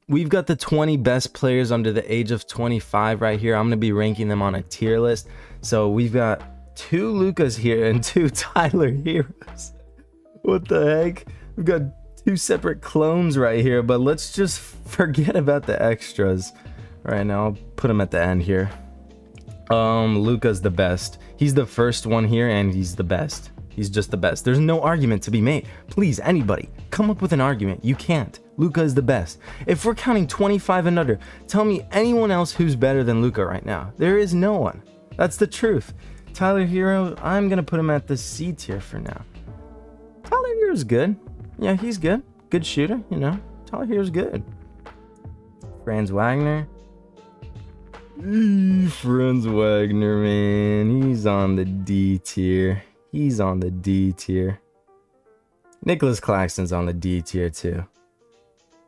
we've got the 20 best players under the age of 25 right here. I'm going to be ranking them on a tier list. So we've got 2 Lukas here and 2 Tyler Heroes. What the heck? We've got 2 separate clones right here, but let's just forget about the extras right now. I'll put them at the end here. Luka's the best. He's the first one here, and he's the best. He's just the best. There's no argument to be made. Please, anybody, come up with an argument. You can't. Luka is the best. If we're counting 25 and under, tell me anyone else who's better than Luka right now. There is no one. That's the truth. Tyler Hero, I'm going to put him at the C tier for now. Tyler Hero's good. Yeah, he's good. Good shooter, you know. Tyler Hero's good. Franz Wagner. Franz Wagner, man. He's on the D tier. He's on the D tier. Nicholas Claxton's on the D tier too.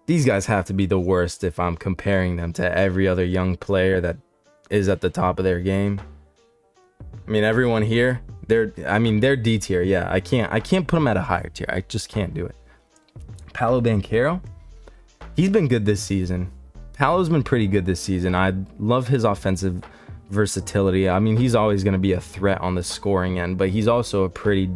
These guys have to be the worst if I'm comparing them to every other young player that is at the top of their game. I mean, everyone here, they're D tier. Yeah, I can't put them at a higher tier. I just can't do it. Paolo Banchero, he's been good this season. Paolo's been pretty good this season. I love his offensive versatility. I mean, he's always going to be a threat on the scoring end, but he's also a pretty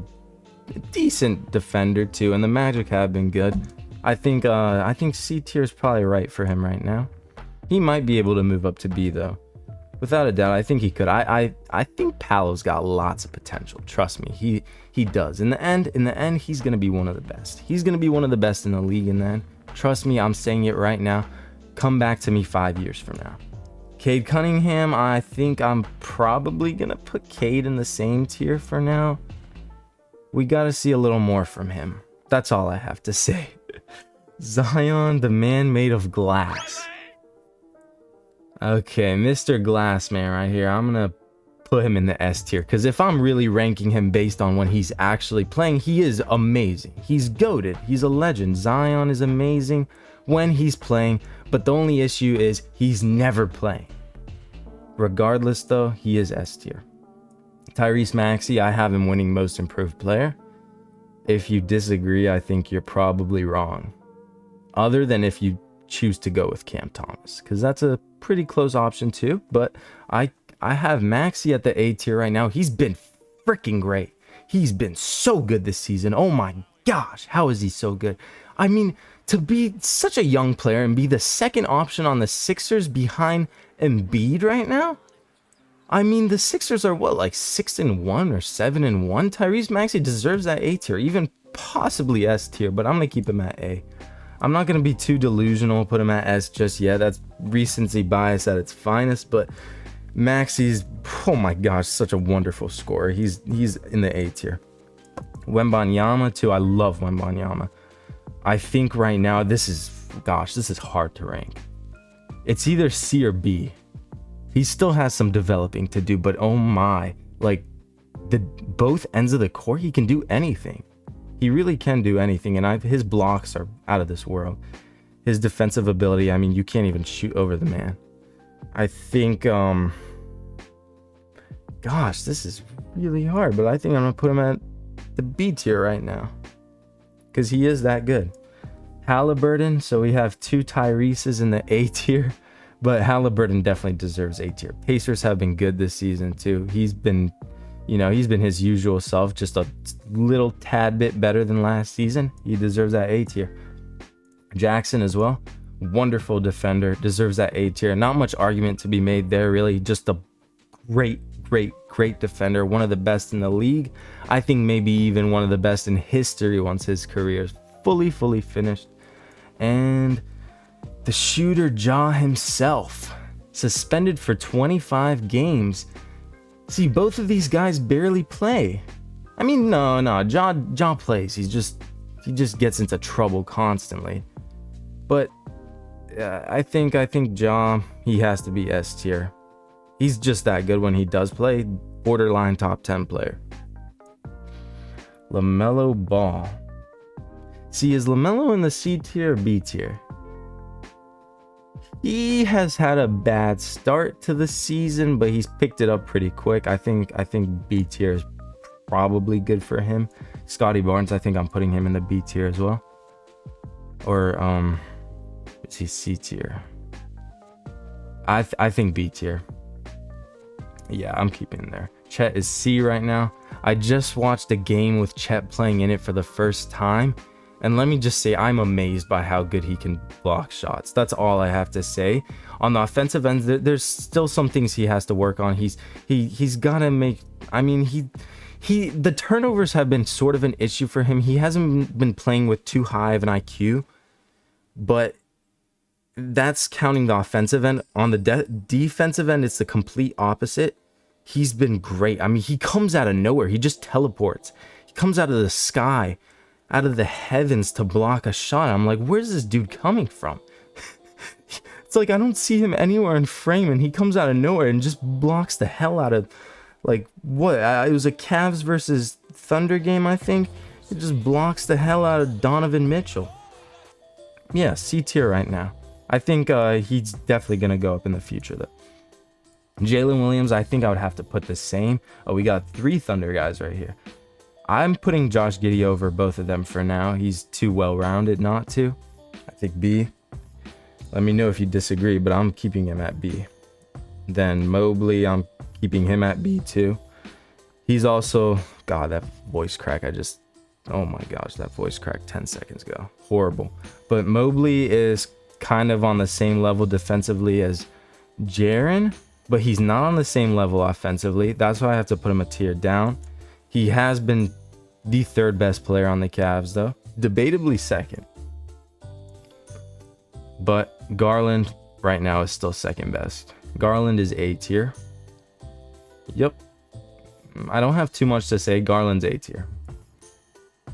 decent defender too, and the Magic have been good. I think C tier is probably right for him right now. He might be able to move up to B though. Without a doubt, I think he could. I think Paolo's got lots of potential. Trust me, he does. In the end, he's going to be one of the best. He's going to be one of the best in the league in the end. Trust me, I'm saying it right now. Come back to me 5 years from now. Cade Cunningham, I think I'm probably going to put Cade in the same tier for now. We got to see a little more from him. That's all I have to say. Zion, the man made of glass. Okay, Mr. Glassman right here. I'm going to put him in the S tier, because if I'm really ranking him based on when he's actually playing, he is amazing. He's goated. He's a legend. Zion is amazing when he's playing, but the only issue is he's never playing. Regardless though, he is S tier. Tyrese Maxey, I have him winning most improved player. If you disagree, I think you're probably wrong. Other than if you choose to go with Cam Thomas, because that's a pretty close option too. But I have Maxey at the A tier right now. He's been freaking great. He's been so good this season. Oh my gosh, how is he so good? I mean, to be such a young player and be the second option on the Sixers behind Embiid right now? I mean, the Sixers are what, like 6-1 or 7-1? Tyrese Maxey deserves that A tier, even possibly S tier, but I'm going to keep him at A. I'm not going to be too delusional, put him at S just yet. That's recency bias at its finest, but Maxey's, oh my gosh, such a wonderful scorer. He's in the A tier. Wembanyama too. I love Wembanyama. I think right now this is hard to rank. It's either C or B. He still has some developing to do, but oh my, like both ends of the court, he can do anything. He really can do anything, and his blocks are out of this world. His defensive ability, I mean, you can't even shoot over the man. I think, gosh, this is really hard, but I think I'm gonna put him at the B tier right now, because he is that good. Halliburton, so we have 2 Tyreses in the A tier, but Halliburton definitely deserves A tier. Pacers have been good this season too. He's been his usual self, just a little tad bit better than last season. He deserves that A tier. Jackson as well, wonderful defender, deserves that A tier. Not much argument to be made there, really. Just a great defender, one of the best in the league. I think maybe even one of the best in history once his career is fully finished. And the shooter Ja himself, suspended for 25 games. See, both of these guys barely play. I mean, no, Ja plays. He just gets into trouble constantly. But I think Ja, he has to be S tier. He's just that good when he does play. Borderline top 10 player. LaMelo Ball. See, is LaMelo in the C tier or B tier? He has had a bad start to the season, but he's picked it up pretty quick. I think B tier is probably good for him. Scotty Barnes, I think I'm putting him in the B tier as well. Or Is he C tier? I think B tier. Yeah, I'm keeping him there. Chet is C right now. I just watched a game with Chet playing in it for the first time, and let me just say I'm amazed by how good he can block shots. That's all I have to say. On the offensive end, there's still some things he has to work on. He's got to make. I mean, the turnovers have been sort of an issue for him. He hasn't been playing with too high of an IQ, but that's counting the offensive end. On the defensive end, it's the complete opposite. He's been great. I mean, he comes out of nowhere. He just teleports. He comes out of the sky, out of the heavens to block a shot. I'm like, where's this dude coming from? It's like I don't see him anywhere in frame, and he comes out of nowhere and just blocks the hell out of, like, what? It was a Cavs versus Thunder game, I think. He just blocks the hell out of Donovan Mitchell. Yeah, C tier right now. I think he's definitely going to go up in the future, though. Jalen Williams, I think I would have to put the same. Oh, we got 3 Thunder guys right here. I'm putting Josh Giddey over both of them for now. He's too well-rounded not to. I think B. Let me know if you disagree, but I'm keeping him at B. Then Mobley, I'm keeping him at B too. He's also... God, that voice crack, oh my gosh, that voice crack 10 seconds ago. Horrible. But Mobley is kind of on the same level defensively as Jaren, but he's not on the same level offensively. That's why I have to put him a tier down. He has been the 3rd best player on the Cavs, though. Debatably 2nd. But Garland right now is still 2nd best. Garland is A tier. Yep. I don't have too much to say. Garland's A tier.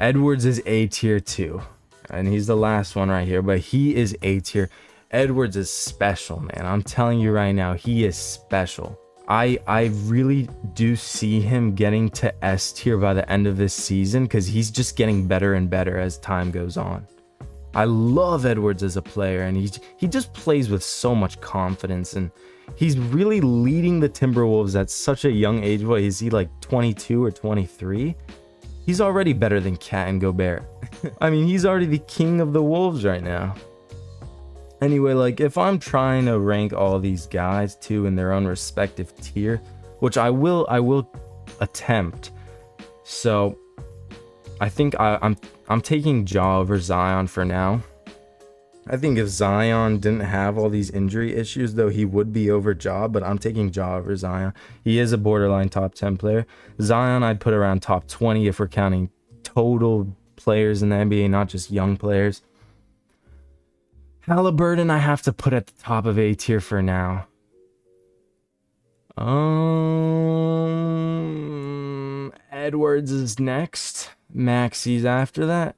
Edwards is A tier too. And he's the last one right here, but he is A tier. Edwards is special, man. I'm telling you right now, he is special. I really do see him getting to S tier by the end of this season because he's just getting better and better as time goes on. I love Edwards as a player, and he just plays with so much confidence, and he's really leading the Timberwolves at such a young age. What is he, like 22 or 23? He's already better than Cat and Gobert. I mean, he's already the king of the Wolves right now. Anyway, like, if I'm trying to rank all these guys too in their own respective tier, which I will attempt. So I think I'm taking Ja over Zion for now. I think if Zion didn't have all these injury issues, though, he would be over Ja, but I'm taking Ja over Zion. He is a borderline top 10 player. Zion, I'd put around top 20 if we're counting total players in the NBA, not just young players. Halliburton, I have to put at the top of A tier for now. Edwards is next. Maxi's after that.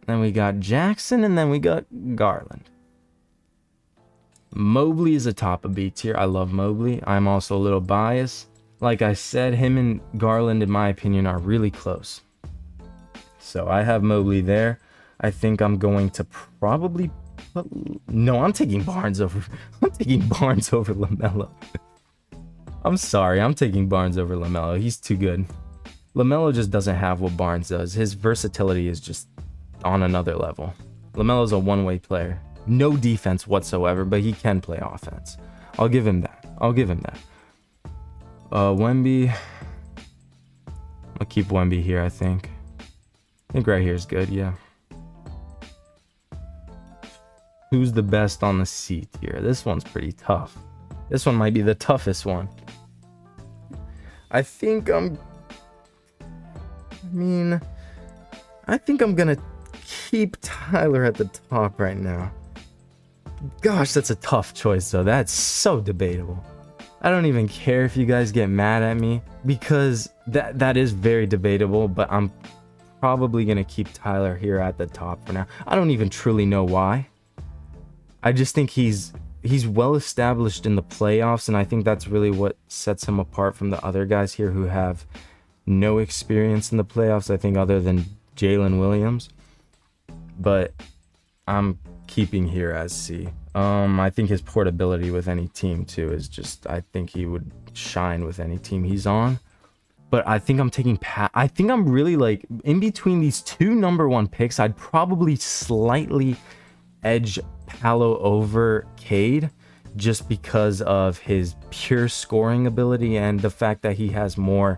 Then we got Jackson, and then we got Garland. Mobley is the top of B tier. I love Mobley. I'm also a little biased. Like I said, him and Garland, in my opinion, are really close. So I have Mobley there. I think I'm going to probably put... No, I'm taking Barnes over... I'm taking Barnes over LaMelo. I'm sorry. I'm taking Barnes over LaMelo. He's too good. LaMelo just doesn't have what Barnes does. His versatility is just on another level. LaMelo's a one-way player. No defense whatsoever, but he can play offense. I'll give him that. Wemby. I'll keep Wemby here, I think. I think right here is good, yeah. Who's the best on the C tier? This one's pretty tough. This one might be the toughest one. I think I'm gonna keep Tyler at the top right now. Gosh, that's a tough choice though. That's so debatable. I don't even care if you guys get mad at me because that is very debatable, but I'm probably gonna keep Tyler here at the top for now. I don't even truly know why. I just think he's well established in the playoffs, and I think that's really what sets him apart from the other guys here who have no experience in the playoffs, I think, other than Jalen Williams. But I'm keeping here as C. I think his portability with any team too is just, I think he would shine with any team he's on. But I think I'm taking I think I'm really like in between these two number one picks. I'd probably slightly edge Palo over Cade just because of his pure scoring ability and the fact that he has more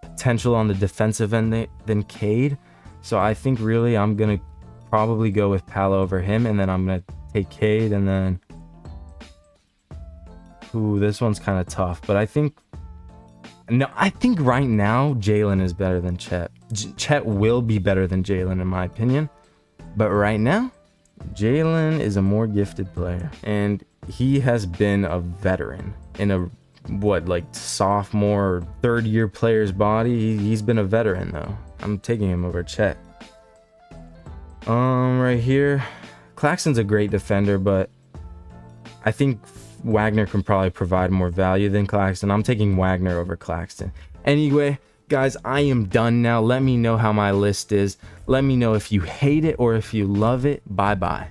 potential on the defensive end than Cade. So I think really I'm going to probably go with Palo over him, and then I'm going to take Cade, and then... Ooh, this one's kind of tough, but I think right now Jalen is better than Chet. Chet will be better than Jalen in my opinion, but right now Jalen is a more gifted player, and he has been a veteran in a sophomore, third year player's body. He's been a veteran though. I'm taking him over Chet. Right here, Claxton's a great defender, but I think Wagner can probably provide more value than Claxton. I'm taking Wagner over Claxton. Anyway, guys, I am done now. Let me know how my list is. Let me know if you hate it or if you love it. Bye bye.